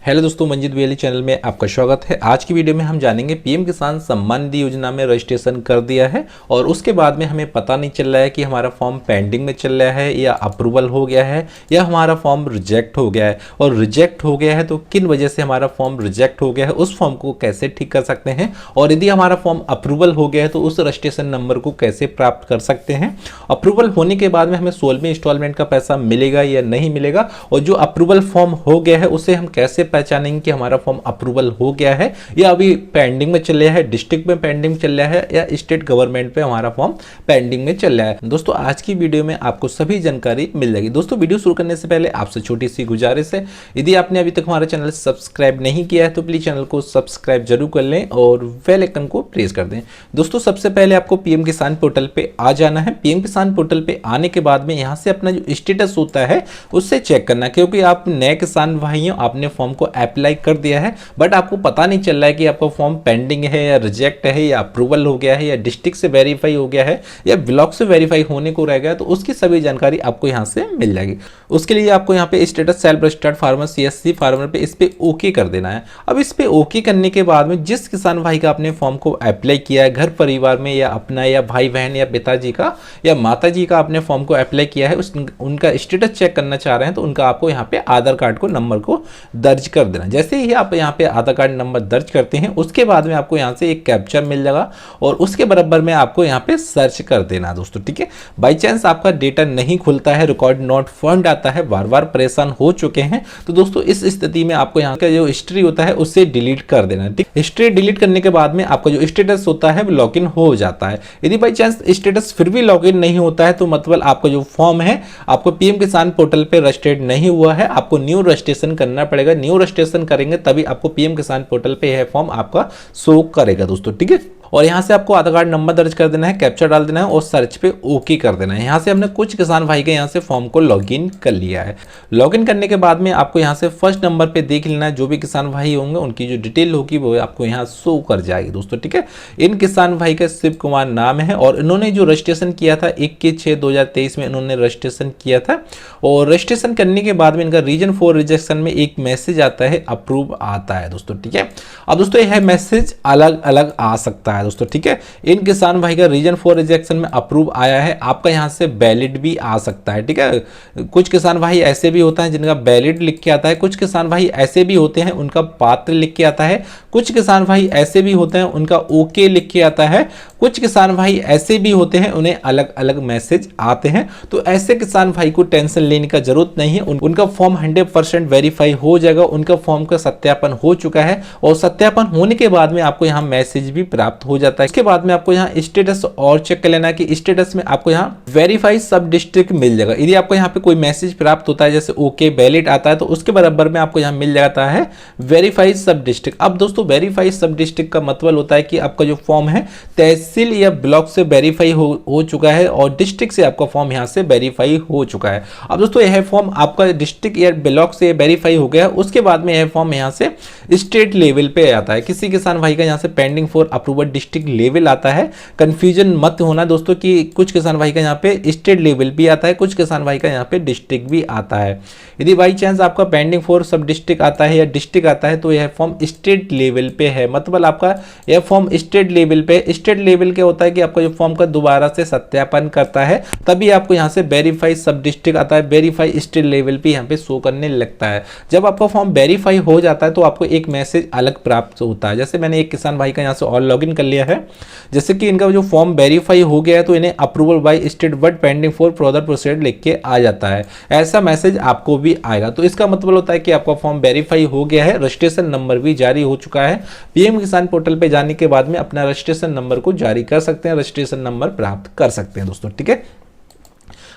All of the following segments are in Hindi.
हेलो दोस्तों, मंजित वेली चैनल में आपका स्वागत है। आज की वीडियो में हम जानेंगे पीएम किसान सम्मान निधि योजना में रजिस्ट्रेशन कर दिया है और उसके बाद में हमें पता नहीं चल रहा है कि हमारा फॉर्म पेंडिंग में चल रहा है या अप्रूवल हो गया है या हमारा फॉर्म रिजेक्ट हो गया है। और रिजेक्ट हो गया है तो किन वजह से हमारा फॉर्म रिजेक्ट हो गया है, उस फॉर्म को कैसे ठीक कर सकते हैं, और यदि हमारा फॉर्म अप्रूवल हो गया है तो उस रजिस्ट्रेशन नंबर को कैसे प्राप्त कर सकते हैं। अप्रूवल होने के बाद में हमें 16वें इंस्टॉलमेंट का पैसा मिलेगा या नहीं मिलेगा, और जो अप्रूवल फॉर्म हो गया है उसे हम कैसे पहचानेंगे कि हमारा फॉर्म अप्रूवल हो गया है या अभी पेंडिंग में चल रहा है, डिस्ट्रिक्ट में पेंडिंग चल रहा है या स्टेट गवर्नमेंट पे हमारा फॉर्म पेंडिंग में चल रहा है। दोस्तों, आज की वीडियो में आपको सभी जानकारी मिल जाएगी। दोस्तों, वीडियो शुरू करने से पहले आपसे छोटी सी गुजारिश है, यदि आपने अभी तक हमारा चैनल सब्सक्राइब नहीं किया है तो प्लीज चैनल को सब्सक्राइब जरूर कर लें और बेल आइकन को प्रेस कर दें। दोस्तों, सबसे पहले आपको पीएम किसान पोर्टल पे आ जाना है। पीएम किसान पोर्टल पे आने के बाद में यहाँ से अपना जो स्टेटस होता है उससे चेक करना, क्योंकि आप नए किसान भाइयों आपने फॉर्म को अप्लाई कर दिया है बट आपको पता नहीं चल रहा है कि आपका फॉर्म पेंडिंग है या रिजेक्ट है या अप्रूवल हो गया है या डिस्ट्रिक्ट से वेरीफाई हो गया है या ब्लॉक से वेरीफाई होने को रह गया, तो उसकी सभी जानकारी आपको यहाँ से मिल जाएगी। उसके लिए आपको यहाँ पे status self registered farmer CSC farmer पे इस पे ओके कर देना है। अब इस पे ओके करने के बाद में जिस किसान भाई का आपने फॉर्म को अप्लाई किया है, घर परिवार में या अपना या भाई बहन या पिताजी का या माता जी का आपने फॉर्म को अप्लाई किया है, उनका स्टेटस चेक करना चाह रहे हैं तो उनका आपको यहाँ पे आधार कार्ड को नंबर को दर्ज कर देना। जैसे ही आप यहाँ पे आधार कार्ड नंबर दर्ज करते हैं उसके बाद में आपको यहाँ से एक कैप्चर मिल जाएगा और उसके बराबर में आपको यहाँ पे सर्च कर देना दोस्तों, ठीक है। बाई चांस आपका डेटा नहीं खुलता है, रिकॉर्ड नॉट फाउंड आता है, बार बार परेशान हो चुके हैं, तो दोस्तों इस स्थिति में आपको यहाँ का जो हिस्ट्री होता है उससे डिलीट कर देना, ठीक। हिस्ट्री डिलीट करने के बाद में आपका जो स्टेटस होता है वो लॉगिन हो जाता है। यदि बाई चांस स्टेटस फिर भी लॉगिन नहीं होता है तो मतलब आपका जो फॉर्म है आपको पीएम किसान पोर्टल पे रजिस्टर्ड नहीं हुआ है, आपको न्यू रजिस्ट्रेशन करना पड़ेगा। न्यू रजिस्ट्रेशन करेंगे तभी आपको पीएम किसान पोर्टल पे यह फॉर्म आपका शो करेगा दोस्तों, ठीक है। और यहाँ से आपको आधार कार्ड नंबर दर्ज कर देना है, कैप्चर डाल देना है और सर्च पे ओके कर देना है। यहाँ से हमने कुछ किसान भाई के यहाँ से फॉर्म को लॉगिन कर लिया है। लॉगिन करने के बाद में आपको यहाँ से फर्स्ट नंबर पे देख लेना है, जो भी किसान भाई होंगे उनकी जो डिटेल होगी वो आपको यहाँ शो कर जाएगी दोस्तों, ठीक है। इन किसान भाई का शिव कुमार नाम है और इन्होंने जो रजिस्ट्रेशन किया था 21/6/2023 में इन्होंने रजिस्ट्रेशन किया था, और रजिस्ट्रेशन करने के बाद में इनका रीजन फॉर रिजेक्शन में एक मैसेज आता है, अप्रूव आता है दोस्तों, ठीक है। अब दोस्तों यह मैसेज अलग अलग आ सकता है दोस्तों, ठीक है। इन किसान भाई का रीजन फॉर रिजेक्शन में अप्रूव आया है, आपका यहां से वैलिड भी आ सकता है, ठीक है। कुछ किसान भाई ऐसे भी होता है जिनका वैलिड लिख के आता है, कुछ किसान भाई ऐसे भी होते हैं उनका पात्र लिख के आता है, कुछ किसान भाई ऐसे भी होते हैं उनका ओके लिख के आता है, कुछ किसान भाई ऐसे भी होते हैं उन्हें अलग अलग मैसेज आते हैं। तो ऐसे किसान भाई को टेंशन लेने का जरूरत नहीं है, उनका फॉर्म 100% वेरीफाई हो जाएगा, उनका फॉर्म का सत्यापन हो चुका है और सत्यापन होने के बाद में आपको यहाँ मैसेज भी प्राप्त हो जाता है। इसके बाद में आपको यहाँ स्टेटस और चेक कर लेना कि स्टेटस में आपको यहाँ वेरीफाई सब डिस्ट्रिक्ट मिल जाएगा। यदि आपको यहाँ पे कोई मैसेज प्राप्त होता है जैसे ओके वैलिड आता है तो उसके बराबर में आपको यहाँ मिल जाता है वेरीफाई सब डिस्ट्रिक्ट। अब दोस्तों वेरीफाई सब डिस्ट्रिक्ट का मतलब होता है कि आपका जो फॉर्म है तहसील या ब्लॉक से वेरीफाई हो चुका है और डिस्ट्रिक्ट से आपका फॉर्म यहाँ से वेरीफाई हो चुका है। अब दोस्तों यह फॉर्म आपका डिस्ट्रिक्ट या ब्लॉक से वेरीफाई हो गया, उसके बाद में यह फॉर्म यहाँ से स्टेट लेवल पे आता है। किसी किसान भाई का यहाँ से pending for approval district level आता है। कंफ्यूजन मत होना दोस्तों कि कुछ किसान भाई का यहाँ पे स्टेट लेवल भी आता है, कुछ किसान भाई का यहाँ पे डिस्ट्रिक्ट भी आता है। यदि बाई चांस आपका पेंडिंग फॉर सब डिस्ट्रिक्ट आता है या डिस्ट्रिक्ट आता है तो यह फॉर्म स्टेट लेवल पे है, मतलब आपका यह फॉर्म स्टेट लेवल पे। स्टेट लेवल क्या होता है कि आपका जो फॉर्म का दोबारा से सत्यापन करता है तभी आपको यहाँ से वेरीफाई सब डिस्ट्रिक्ट आता है, वेरीफाई स्टेट लेवल पे यहाँ पे शो करने लगता है। जब आपका फॉर्म वेरीफाई हो जाता है तो आपको एक मैसेज अलग प्राप्त होता है। जैसे मैंने एक किसान भाई का यहाँ से और लॉगिन कर लिया है, जैसे कि इनका जो फॉर्म वेरीफाई हो गया है तो इन्हें approval by state but pending for further proceed लिख के आ जाता है। ऐसा मैसेज आपको भी आएगा, तो इसका मतलब होता है कि आपका फॉर्म वेरीफाई हो गया है, रजिस्ट्रेशन नंबर भी जारी हो चुका है। पीएम किसान पोर्टल पे जाने के बाद में अपना रजिस्ट्रेशन नंबर को जारी कर सकते हैं, रजिस्ट्रेशन नंबर प्राप्त कर सकते हैं दोस्तों, ठीक है।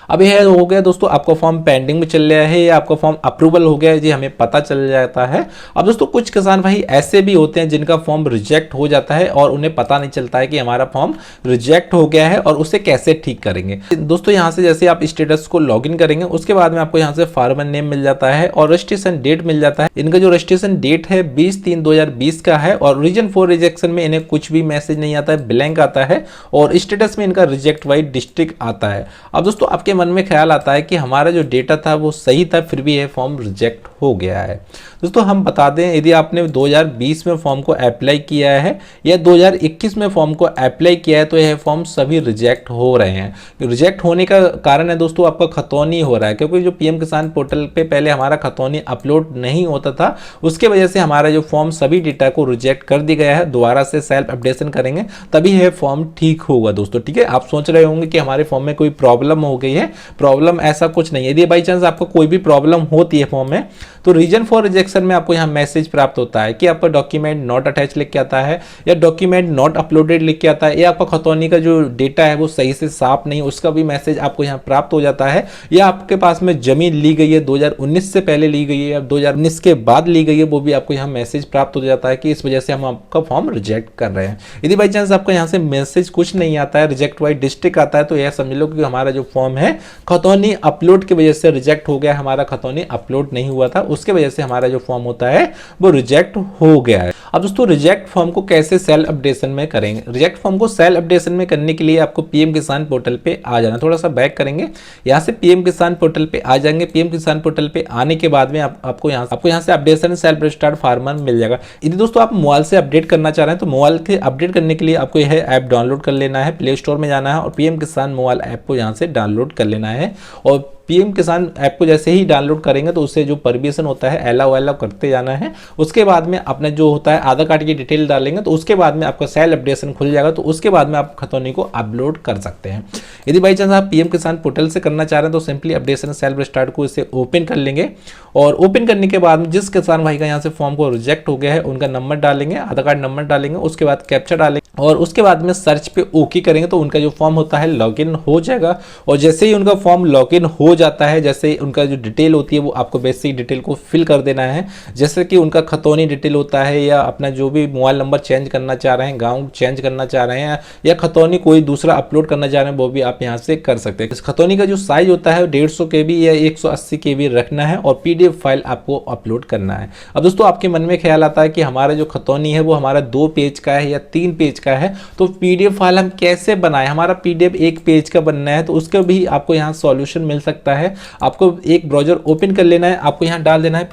अब यह हो गया दोस्तों आपका फॉर्म पेंडिंग में चल रहा है या आपका फॉर्म अप्रूवल हो गया है, जी हमें पता चल जाता है। अब दोस्तों कुछ किसान भाई ऐसे भी होते हैं जिनका फॉर्म रिजेक्ट हो जाता है और उन्हें पता नहीं चलता है कि हमारा फॉर्म रिजेक्ट हो गया है और उसे कैसे ठीक करेंगे। दोस्तों यहाँ से जैसे आप स्टेटस को लॉगिन करेंगे उसके बाद में आपको यहाँ से फार्मर नेम मिल जाता है और रजिस्ट्रेशन डेट मिल जाता है। इनका जो रजिस्ट्रेशन डेट है 20/3/2020 का है और रीजन फॉर रिजेक्शन में इन्हें कुछ भी मैसेज नहीं आता है, ब्लैंक आता है और स्टेटस में इनका रिजेक्ट बाय डिस्ट्रिक्ट आता है। अब दोस्तों आपके मन में ख्याल आता है कि हमारा जो डेटा था वो सही था, फिर भी यह फॉर्म रिजेक्ट हो गया है। दोस्तों हम बता दें, यदि आपने 2020 में फॉर्म को अप्लाई किया है या 2021 में फॉर्म को अप्लाई किया है तो यह फॉर्म सभी रिजेक्ट हो रहे हैं। रिजेक्ट होने का कारण है दोस्तों आपका खतौनी हो रहा है, क्योंकि जो पीएम किसान पोर्टल पे पहले हमारा खतौनी अपलोड नहीं होता था, उसके वजह से हमारा जो फॉर्म सभी डेटा को रिजेक्ट कर दिया गया है। दोबारा से सेल्फ अपडेशन करेंगे तभी यह फॉर्म ठीक होगा दोस्तों। ठीक है, आप सोच रहे होंगे कि हमारे फॉर्म में कोई प्रॉब्लम हो गई है, प्रॉब्लम ऐसा कुछ नहीं है। यदि बाई चांस आपको कोई भी प्रॉब्लम होती है फॉर्म में तो रीजन फॉर रिजेक्शन में आपको यहाँ मैसेज प्राप्त होता है कि आपका डॉक्यूमेंट नॉट अटैच लिख के आता है या डॉक्यूमेंट नॉट अपलोडेड लिख के आता है, या आपका खतौनी का जो डेटा है वो सही से साफ नहीं, उसका भी मैसेज आपको यहाँ प्राप्त हो जाता है, या आपके पास में जमीन ली गई है 2019 से पहले ली गई है या 2019 के बाद ली गई है, वो भी आपको यहाँ मैसेज प्राप्त हो जाता है कि इस वजह से हम आपका फॉर्म रिजेक्ट कर रहे हैं। यदि बाई चांस आपको यहाँ से मैसेज कुछ नहीं आता है, रिजेक्ट बाई डिस्ट्रिक्ट आता है, तो यह समझ लो कि हमारा जो फॉर्म है खतौनी अपलोड की वजह से रिजेक्ट हो गया, हमारा खतौनी अपलोड नहीं हुआ था, उसके वजह से हमारा जो फॉर्म होता है वो रिजेक्ट हो गया है। अब दोस्तों रिजेक्ट फॉर्म को कैसे सेल अपडेशन में करेंगे? रिजेक्ट फॉर्म को सेल अपडेशन में करने के लिए आपको पीएम किसान पोर्टल पे आ जाना। थोड़ा सा बैक करेंगे, यहाँ से पीएम किसान पोर्टल पे आ जाएंगे। पीएम किसान पोर्टल पे आने के बाद में आपको यहाँ से अपडेशन सेल्फ रजिस्टर्ड फार्मर मिल जाएगा। यदि दोस्तों आप मोबाइल से अपडेट करना चाह रहे हैं तो मोबाइल के अपडेट करने के लिए आपको यह ऐप डाउनलोड कर लेना है, प्ले स्टोर में जाना है और पीएम किसान मोबाइल ऐप को यहाँ से डाउनलोड कर लेना है। और पीएम किसान ऐप को जैसे ही डाउनलोड करेंगे तो उससे जो परमिशन होता है अलाउ करते जाना है। उसके बाद में अपना जो होता है आधार कार्ड की डिटेल डालेंगे तो उसके बाद में आपका सेल अपडेशन खुल जाएगा, तो उसके बाद में आप खतौनी को अपलोड कर सकते हैं। यदि बाई चांस आप पीएम किसान पोर्टल से करना चाह रहे हैं तो सिंपली अपडेशन सेल्फ स्टार्ट को इसे ओपन कर लेंगे और ओपन करने के बाद में जिस किसान भाई का यहाँ से फॉर्म को रिजेक्ट हो गया है उनका नंबर डालेंगे, आधार कार्ड नंबर डालेंगे, उसके बाद कैप्चा डालेंगे और उसके बाद में सर्च पे ओके करेंगे तो उनका जो फॉर्म होता है लॉगिन हो जाएगा। और जैसे ही उनका फॉर्म लॉगिन हो जाता है, जैसे उनका जो डिटेल होती है वो आपको बेसिक डिटेल को फिल कर देना है, जैसे कि उनका खतौनी डिटेल होता है या अपना जो भी मोबाइल नंबर चेंज करना चाह रहे हैं, गांव चेंज करना चाह रहे हैं या खतौनी कोई दूसरा अपलोड करना चाह रहे हैं, वो भी आप यहाँ से कर सकते हैं। इस खतौनी का जो साइज होता है 150 KB या 180 KB रखना है और PDF फाइल आपको अपलोड करना है। अब दोस्तों आपके मन में ख्याल आता है कि हमारा जो खतौनी है वो हमारा 2 पेज का है या 3 पेज का है, तो PDF फाइल हम कैसे बनाएं? हमारा PDF 1 पेज का बनना है तो उसका भी आपको यहाँ सॉल्यूशन मिल सकता है। आपको एक ब्राउजर ओपन कर लेना है, आपको यहाँ डाल देना है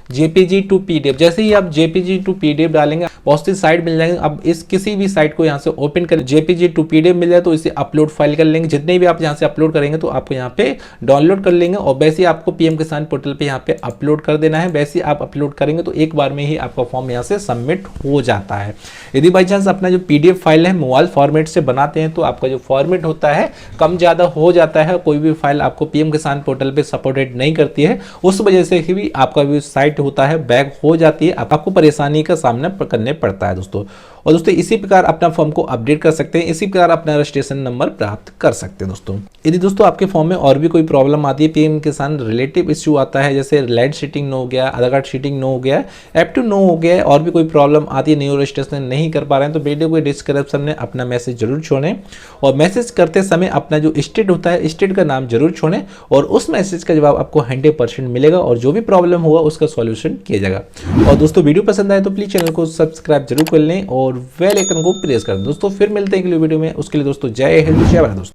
JPG to PDF। जैसे ही आप JPG to PDF डालेंगे बहुत सी साइट मिल जाएंगे। अब इस किसी भी साइट को यहाँ से ओपन कर JPG to PDF मिल जाए तो इसे अपलोड फाइल कर लेंगे। जितने भी आप यहाँ से अपलोड करेंगे तो आपको यहाँ पे डाउनलोड कर लेंगे और वैसे ही आपको पीएम किसान पोर्टल पे यहाँ पे अपलोड कर देना है। वैसे ही आप अपलोड करेंगे तो एक बार में ही आपका फॉर्म यहाँ से सबमिट हो जाता है। यदि बाई चांस अपना जो PDF फाइल है मोबाइल फॉर्मेट से बनाते हैं तो आपका जो फॉर्मेट होता है कम ज़्यादा हो जाता है, कोई भी फाइल आपको पीएम किसान पोर्टल पे सपोर्टेड नहीं करती है, उस वजह से भी आपका जो साइट होता है बैग हो जाती है, आपको परेशानी का सामना करने पड़ता है दोस्तों। और दोस्तों इसी प्रकार अपना फॉर्म को अपडेट कर सकते हैं, इसी प्रकार अपना रजिस्ट्रेशन नंबर प्राप्त कर सकते हैं दोस्तों। यदि दोस्तों आपके फॉर्म में और भी कोई प्रॉब्लम आती है, पीएम किसान रिलेटिव इश्यू आता है, जैसे लैंड शीटिंग नो हो गया, आधार कार्ड शीटिंग नो हो गया, F2 नो हो गया, और भी कोई प्रॉब्लम आती है, न्यू रजिस्ट्रेशन नहीं कर पा रहे हैं, तो वीडियो को डिस्क्रिप्शन में अपना मैसेज जरूर छोड़ें और मैसेज करते समय अपना जो स्टेट होता है स्टेट का नाम जरूर छोड़ें और उस मैसेज का जवाब आपको 100% मिलेगा और जो भी प्रॉब्लम होगा उसका सॉल्यूशन किया जाएगा। और दोस्तों वीडियो पसंद आए तो प्लीज चैनल को सब्सक्राइब जरूर कर लें और बेल आइकन को प्रेस कर दें दोस्तों। फिर मिलते हैं अगली वीडियो में, उसके लिए दोस्तों जय हिंद जय भारत दोस्तों।